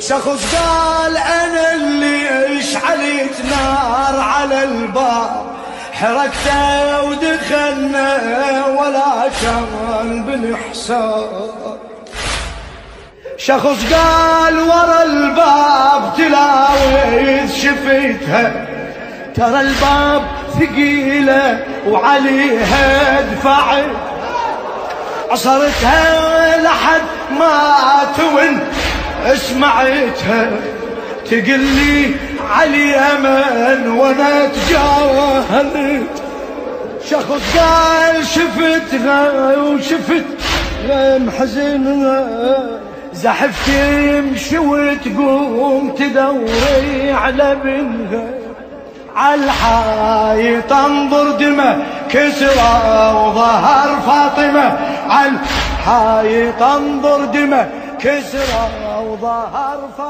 شخص قال انا اللي اشعلت نار على الباب، حركته ودخلنا ولا كان بالحساب. شخص قال ورا الباب تلاوذ شفيتها، ترى الباب ثقيلة وعليها دفعت، عصرتها لحد ما تون سمعتها تقلي علي أمن وانا تجاهلت. شخص قال شفتها وشفت محزنها، زحفت يمشي وتقوم تدوري على بنها، عالحايط انظر دمه كسرى وظهر فاطمة، عالحايط انظر دمه كسرى وظهر فاطمة.